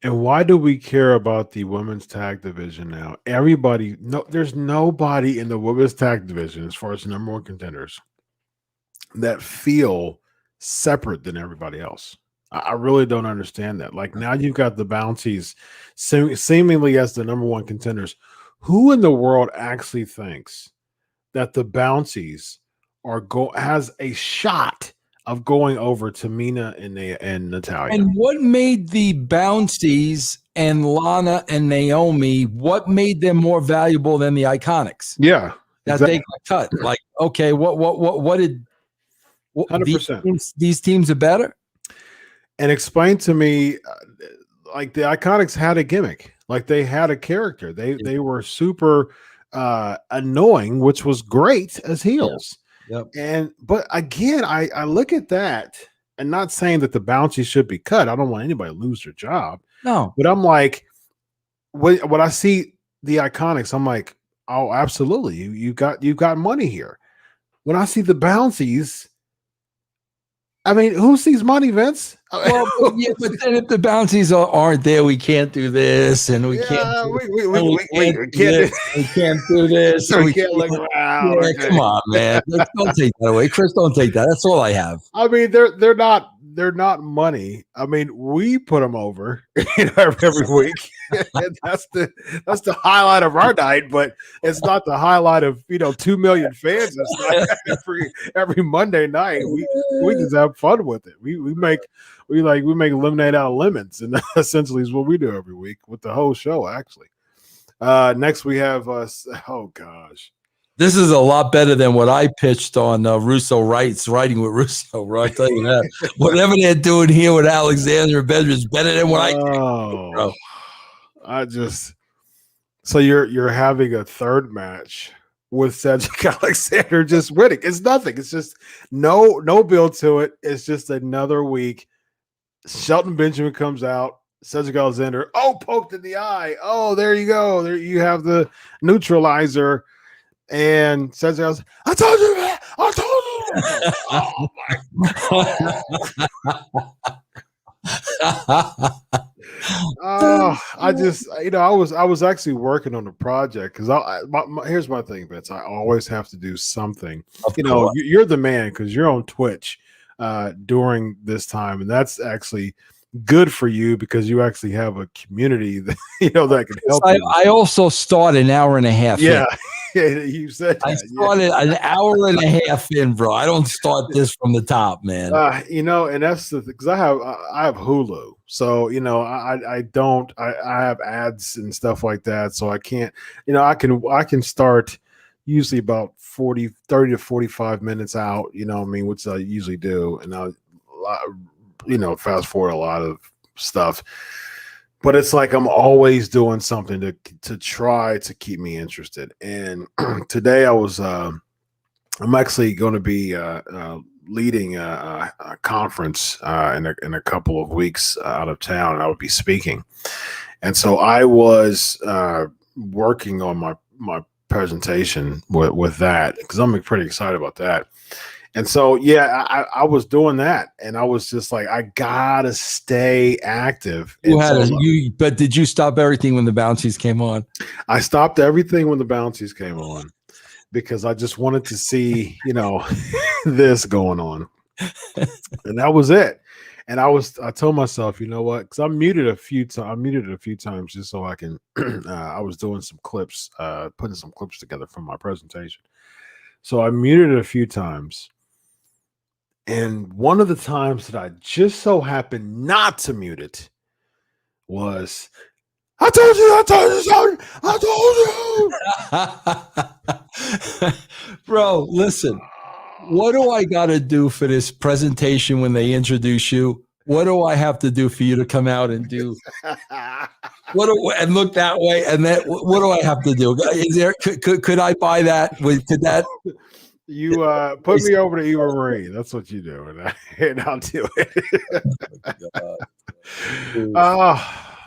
And why do we care about the women's tag division now? There's nobody in the women's tag division, as far as number one contenders, that feel separate than everybody else. I really don't understand that. Like, now you've got the bounties seemingly as the number one contenders. Who in the world actually thinks that the bounties has a shot of going over to Mina and Natalia? And what made the bouncies and Lana and Naomi, what made them more valuable than the Iconics? Yeah, that exactly. They got cut. Like, okay, what did 100%. These teams are better? And explain to me, like, the Iconics had a gimmick, like they had a character. They were super annoying, which was great as heels. Yep. But again, I look at that, and not saying that the bounties should be cut. I don't want anybody to lose their job. No, but I'm like, when I see the Iconics, I'm like, oh, absolutely, you've got money here. When I see the bouncies, I mean, who sees money, Vince? Well, yeah, but then if the bounties aren't there, we can't do this, and we can't. We can't do this. We can't look around. Yeah, okay. Come on, man. Don't take that away, Chris. Don't take that. That's all I have. I mean, they're not money. I mean, we put them over, every week. And that's the highlight of our night, but it's not the highlight of 2 million fans. It's every Monday night. We just have fun with it. We make lemonade out of lemons, and that essentially is what we do every week with the whole show. Actually, next we have oh gosh. This is a lot better than what I pitched on Russo writing with Russo, bro. I tell you that. Whatever they're doing here with Alexander and Bedford is better than what I did, bro. So you're having a third match with Cedric Alexander just winning. It's nothing. It's just no build to it. It's just another week. Shelton Benjamin comes out. Cedric Alexander, poked in the eye. Oh, there you go. There you have the neutralizer. And says, I told you, man. I told you. I was actually working on a project because here's my thing, Vince. I always have to do something. You're the man because you're on Twitch. during this time, and that's actually good for you because you actually have a community that that can help you. I also start an hour and a half. Yeah, you said that. I started an hour and a half in, bro. I don't start this from the top, man. And that's the because I have Hulu, so I have ads and stuff like that, so I can't. I can start usually about 30 to 45 minutes out. Which I usually do, and I'll fast forward a lot of stuff. But it's like I'm always doing something to try to keep me interested. And today I'm actually going to be leading a conference in a couple of weeks out of town, and I will be speaking. And so I was working on my presentation with that because I'm pretty excited about that. And so, I was doing that, and I was just like, I gotta stay active. But did you stop everything when the bouncies came on? I stopped everything when the bouncies came on because I just wanted to see, this going on, and that was it. And I told myself, you know what? Because I muted it a few times just so I can. I was doing some clips, putting some clips together from my presentation, so I muted it a few times. And one of the times that I just so happened not to mute it was, I told you. Bro, listen, what do I got to do for this presentation when they introduce you? What do I have to do for you to come out and do? And look that way? And then what do I have to do? Is there? Could I buy that? Could that? You put me over to Eva Marie. That's what you do, and I'll do it.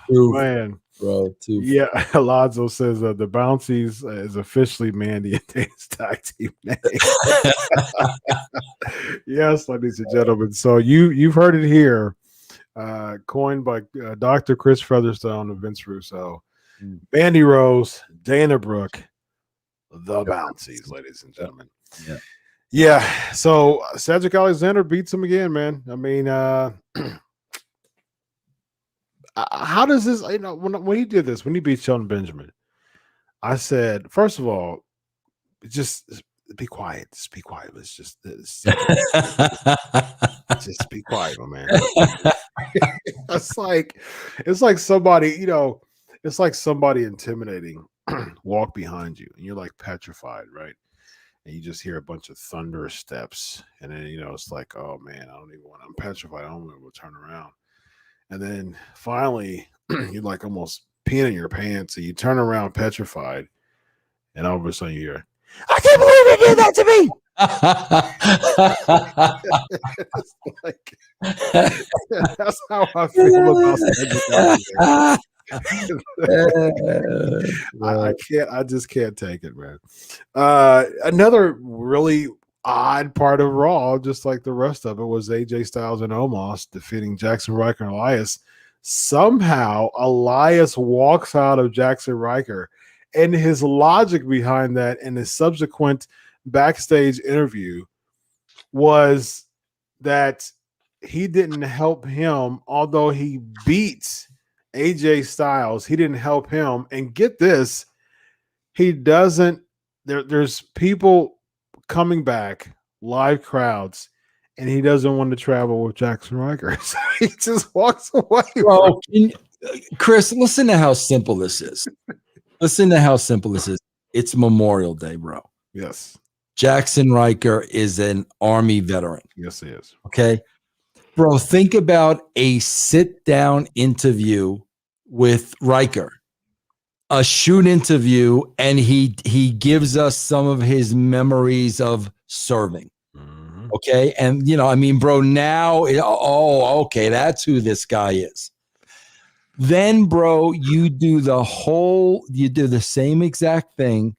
Man, bro. Yeah, Alonzo says the Bouncies is officially Mandy and Dana's tag team name. Yes, ladies and gentlemen. So you've heard it here, coined by Dr. Chris Featherstone and Vince Russo. Mandy Rose, Dana Brooke, the Bouncies, ladies and gentlemen. Yeah. So Cedric Alexander beats him again, man. I mean, how does this? When he did this, when he beat Shelton Benjamin, I said, first of all, just be quiet. Just be quiet. Just be quiet, my man. It's like somebody, it's like somebody intimidating walk behind you, and you're like petrified, right? And you just hear a bunch of thunderous steps. And then, it's like, oh man, I'm petrified. I don't want to turn around. And then finally, you're like almost peeing in your pants. And you turn around petrified. And all of a sudden you hear, I can't believe you did that to me. That's how I feel about Cedric. I just can't take it, man. Another really odd part of Raw, just like the rest of it, was AJ Styles and Omos defeating Jackson Ryker and Elias. Somehow Elias walks out of Jackson Ryker, and his logic behind that in his subsequent backstage interview was that he didn't help him, although he beats AJ Styles, he didn't help him. And get this, he doesn't. There's people coming back, live crowds, and he doesn't want to travel with Jackson Ryker. So he just walks away. Bro, Chris, listen to how simple this is. It's Memorial Day, bro. Yes. Jackson Ryker is an Army veteran. Yes, he is. Okay. Bro, think about a sit-down interview with Ryker, a shoot interview, and he gives us some of his memories of serving. Mm-hmm. Okay. And, bro, now, okay, that's who this guy is. Then, bro, you do the same exact thing,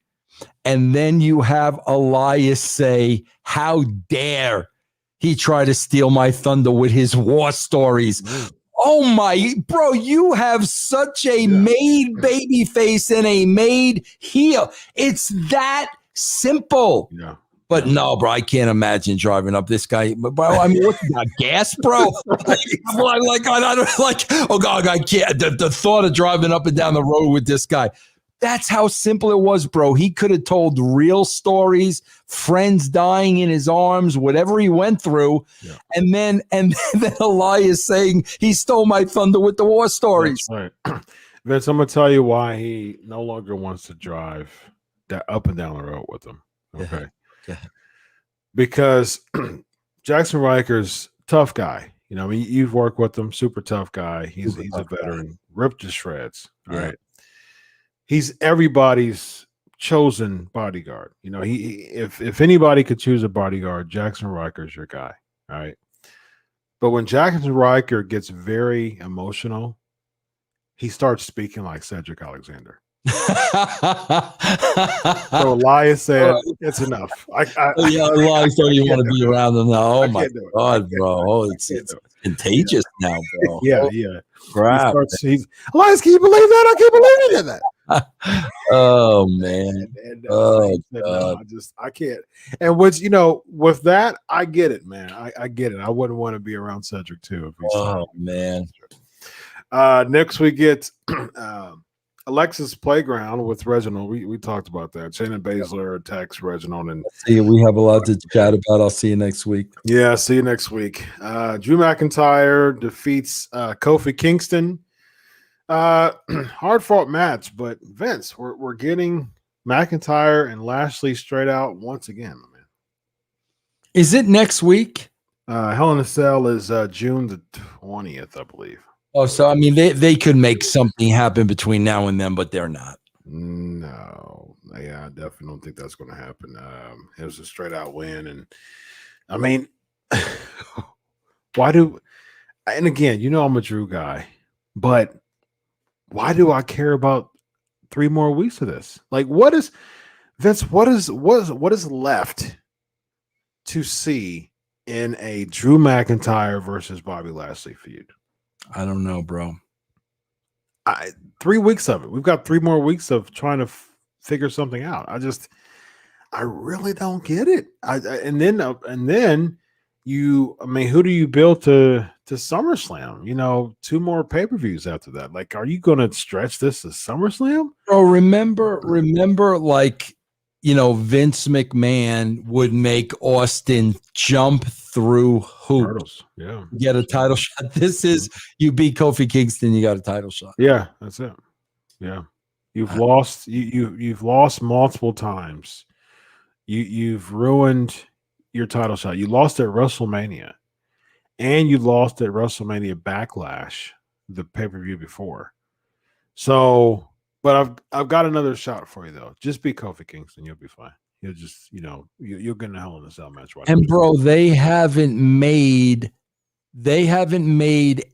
and then you have Elias say, how dare he try to steal my thunder with his war stories. Mm. Oh my, bro, you have such a made baby face and a made heel. It's that simple. Yeah. But no, bro, I can't imagine driving up this guy. But bro, I mean, what's he got, gas, bro? Oh God, I can't. The thought of driving up and down the road with this guy. That's how simple it was, bro. He could have told real stories, friends dying in his arms, whatever he went through. Yeah. And then Elias saying he stole my thunder with the war stories. That's right. Vince, I'm going to tell you why he no longer wants to drive that up and down the road with him. Okay. Yeah. Because Jackson Riker's tough guy. You know, I mean, you've worked with him, super tough guy. He's a veteran, ripped to shreds. All right. He's everybody's chosen bodyguard. You know, if anybody could choose a bodyguard, Jackson Riker's your guy. All right. But when Jackson Riker gets very emotional, he starts speaking like Cedric Alexander. So Elias said, "It's enough." Elias don't even want to be around them now. Oh my God, bro! It's contagious now, bro. Yeah. Crap. Elias, can you believe that? I can't believe he did that. Oh man. God. No, I can't. And which, you know, with that, I get it, man. I get it. I wouldn't want to be around Cedric too. Man. Next we get Alexa's Playground with Reginald. We talked about that. Shayna Baszler attacks Reginald, and we have a lot to chat about. I'll see you next week. Yeah, see you next week. Drew McIntyre defeats Kofi Kingston. Hard fought match, but Vince, we're getting McIntyre and Lashley straight out once again, man. Is it next week? Hell in a Cell is June the 20th, I believe. Oh, so I mean, they could make something happen between now and then, but they're not. No, yeah, I definitely don't think that's going to happen. It was a straight out win, and I mean, and again, you know, I'm a Drew guy, but why do I care about 3 more weeks of this? Like, what is left to see in a Drew McIntyre versus Bobby Lashley feud? I don't know, bro. 3 weeks of it. We've got 3 more weeks of trying to figure something out. I really don't get it. And then who do you build to SummerSlam? You know, 2 more pay-per-views after that. Like, are you going to stretch this to SummerSlam? Bro, remember, like, you know, Vince McMahon would make Austin jump through hoops. Yeah. Get a title shot. This is, you beat Kofi Kingston, you got a title shot. Yeah, that's it. Yeah. You've lost you've lost multiple times. You've ruined your title shot. You lost at WrestleMania. And you lost at WrestleMania Backlash, the pay-per-view before. So, but I've got another shot for you though. Just beat Kofi Kingston, you'll be fine. You'll just, you know, you'll get in a Hell in a Cell match. Right, and bro, they haven't made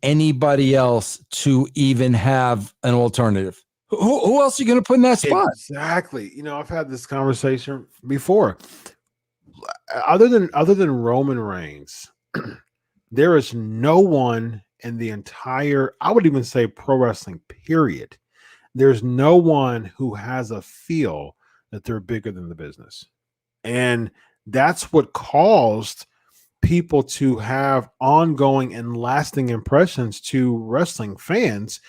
anybody else to even have an alternative. Who else are you going to put in that spot? Exactly. You know, I've had this conversation before. Other than Roman Reigns, there is no one in the entire, I would even say, pro wrestling period. There's no one who has a feel that they're bigger than the business. And that's what caused people to have ongoing and lasting impressions to wrestling fans,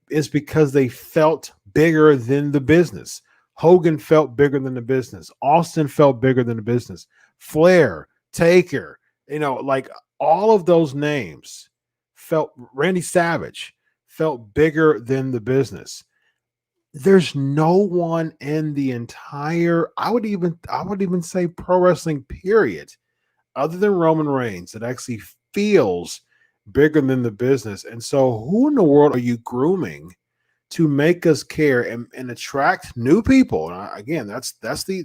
is because they felt bigger than the business. Hogan felt bigger than the business. Austin felt bigger than the business. Flair, Taker, you know, like all of those names felt, Randy Savage felt bigger than the business. There's no one in the entire, I would even say pro wrestling period, other than Roman Reigns, that actually feels bigger than the business. And so who in the world are you grooming to make us care and attract new people? And again, that's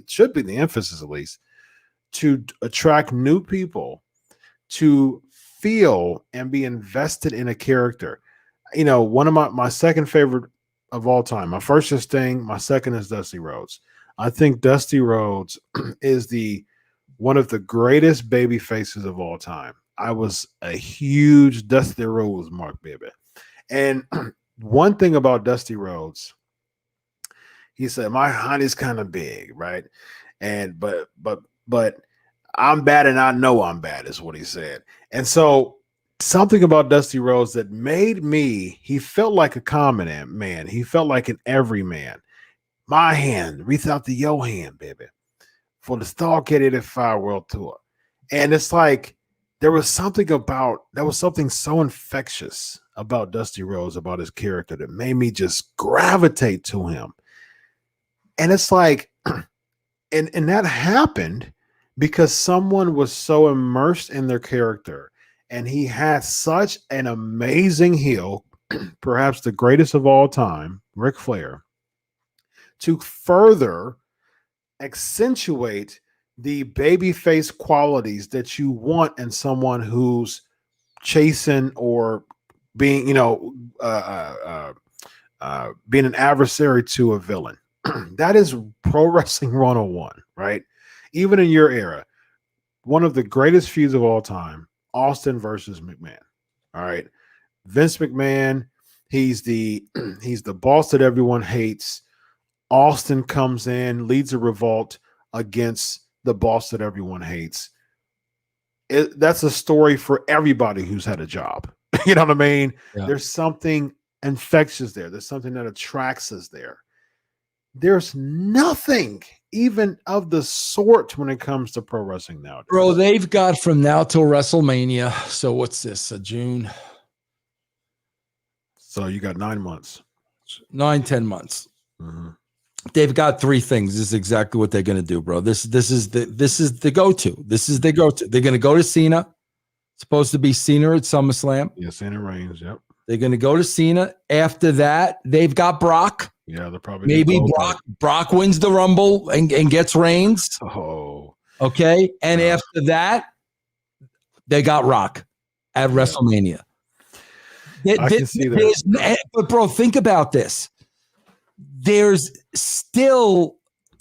should be the emphasis, at least, to attract new people to feel and be invested in a character. You know, one of my second favorite of all time, my first is Sting, my second is Dusty Rhodes. I think Dusty Rhodes is one of the greatest baby faces of all time. I was a huge Dusty Rhodes mark baby. And one thing about Dusty Rhodes, he said, my honey's kind of big, right? And but I'm bad and I know I'm bad is what he said. And so something about Dusty Rhodes that made me, he felt like a common man. He felt like an everyman. My hand, reach out to your hand, baby, for the Starrcade 85 World Tour. And it's like there was something so infectious about Dusty Rhodes, about his character, that made me just gravitate to him. And it's like, and that happened because someone was so immersed in their character, and he had such an amazing heel, perhaps the greatest of all time, Ric Flair, to further accentuate the babyface qualities that you want in someone who's chasing or being, being an adversary to a villain. That is pro wrestling 101, right? Even in your era, one of the greatest feuds of all time, Austin versus McMahon. All right. Vince McMahon, he's the boss that everyone hates. Austin comes in, leads a revolt against the boss that everyone hates. That's a story for everybody who's had a job. You know what I mean? Yeah. There's something infectious there. There's something that attracts us there. There's nothing even of the sort when it comes to pro wrestling nowadays. Bro, they've got from now till WrestleMania. So what's this? June? So you got 9 months. 10 months. Mm-hmm. They've got 3 things. This is exactly what they're going to do, bro. This is the go-to. This is the go-to. They're going to go to Cena. It's supposed to be Cena at SummerSlam. Yeah, Cena Reigns. Yep. They're going to go to Cena. After that, they've got Brock. Yeah, they're probably maybe Brock wins the Rumble and gets Reigns. Oh, okay. And after that, they got Rock at WrestleMania. I can see that. But bro, think about this. There's still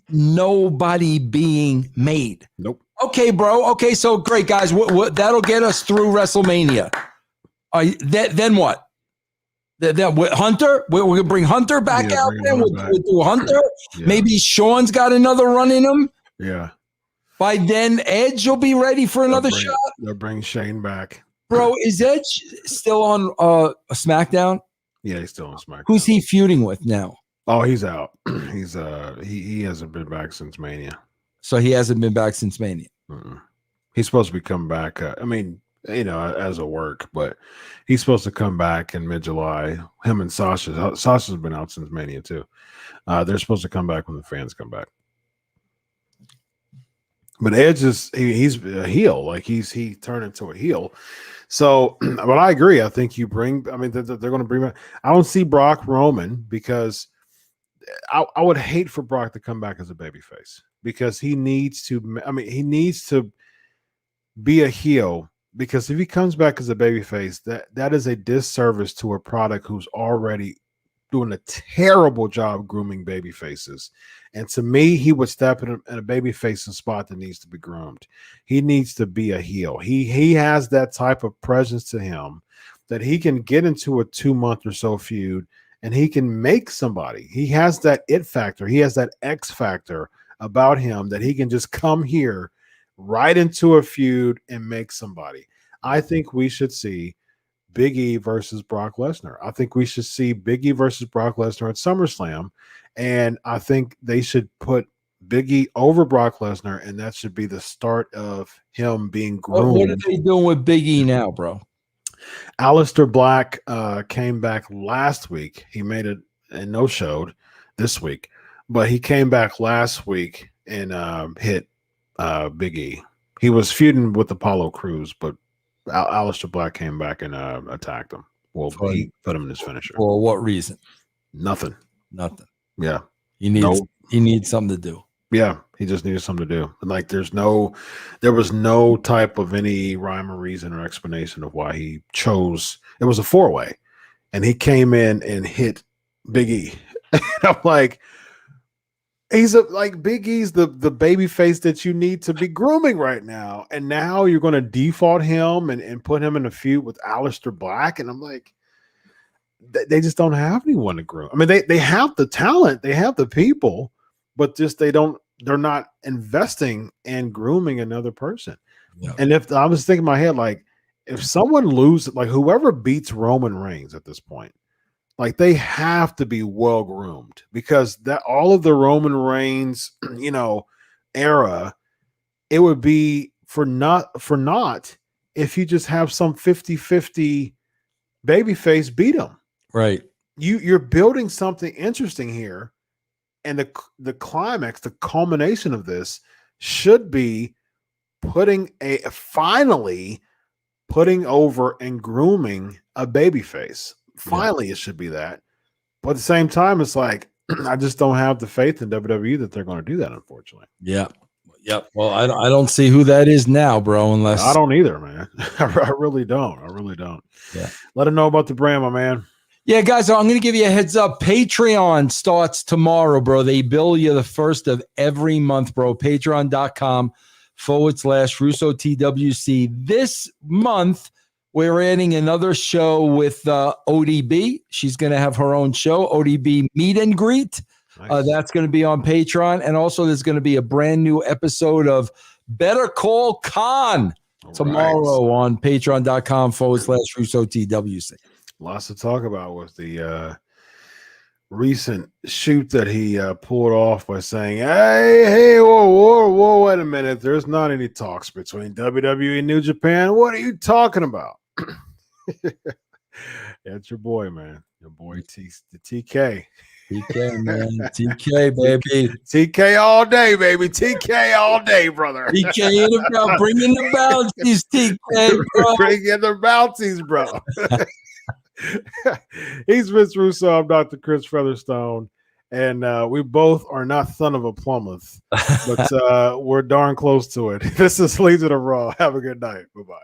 nobody being made. Nope. Okay, bro. Okay, so great, guys. What that'll get us through WrestleMania. Then what? Then Hunter? We're going to bring Hunter back out there. We'll do Hunter. Yeah. Maybe Sean's got another run in him. Yeah. By then, Edge will be ready for another shot. They'll bring Shane back. Bro, is Edge still on SmackDown? Yeah, he's still on SmackDown. Who's he feuding with now? Oh, he's out. He's he hasn't been back since Mania. So he hasn't been back since Mania. He's supposed to be coming back. As a work, but he's supposed to come back in mid-July. Him and Sasha. Sasha's been out since Mania too. They're supposed to come back when the fans come back. But Edge he's a heel. Like he turned into a heel. So, but I agree. I think you bring. I mean, they're going to bring back. I don't see Brock Roman because I would hate for Brock to come back as a babyface because he needs to. I mean, he needs to be a heel. Because if he comes back as a babyface, that is a disservice to a product who's already doing a terrible job grooming babyfaces. And to me, he would step in a babyface spot that needs to be groomed. He needs to be a heel. He has that type of presence to him that he can get into a 2-month or so feud and he can make somebody. He has that it factor. He has that X factor about him that he can just come here right into a feud and make somebody. I think we should see Big E versus Brock Lesnar. I think we should see Big E versus Brock Lesnar at SummerSlam. And I think they should put Big E over Brock Lesnar, and that should be the start of him being groomed. What are they doing with Big E now, bro? Aleister Black came back last week. He made it and no-showed this week. But he came back last week and hit Big E. He was feuding with Apollo Crews, but Aleister Black came back and attacked him. Well, he put him in his finisher. For what reason? Nothing. Yeah. He needs something to do. Yeah, he just needed something to do. Like there was no type of any rhyme or reason or explanation of why he chose. It was a 4-way, and he came in and hit Big E. And I'm like, Big E's the baby face that you need to be grooming right now. And now you're going to default him and put him in a feud with Aleister Black. And I'm like, they just don't have anyone to groom. I mean, they have the talent, they have the people, but just they don't they're not investing in grooming another person. Yeah. And if I was thinking in my head, like if someone loses, like whoever beats Roman Reigns at this point, like they have to be well groomed, because that all of the Roman Reigns, era, it would be for not if you just have some 50-50 babyface beat him. Right. You're building something interesting here. And the climax, the culmination of this should be finally putting over and grooming a babyface. Finally, It should be that. But at the same time, it's like, I just don't have the faith in WWE that they're going to do that, unfortunately. Yeah. Yep. Well, I don't see who that is now, bro, unless I don't either, man. I really don't. Yeah. Let them know about the brand, my man. Yeah, guys, I'm going to give you a heads up. Patreon starts tomorrow, bro. They bill you the first of every month, bro. Patreon.com/Russo TWC. This month, we're adding another show with ODB. She's going to have her own show, ODB Meet and Greet. Nice. That's going to be on Patreon. And also, there's going to be a brand new episode of Better Call Khan tomorrow on Patreon.com/Russo TWC. Lots to talk about with the recent shoot that he pulled off by saying, hey, whoa, wait a minute. There's not any talks between WWE and New Japan. What are you talking about? That's your boy, man. Your boy, the TK. TK, man. TK, baby. TK all day, baby. TK all day, brother. TK in the belt. Bring in the bounties, TK, bro. Bring in the bounties, bro. He's Vince Russo. I'm Dr. Chris Featherstone, and we both are not son of a Plymouth, but we're darn close to it. This is Legion of Raw. Have a good night. Bye-bye.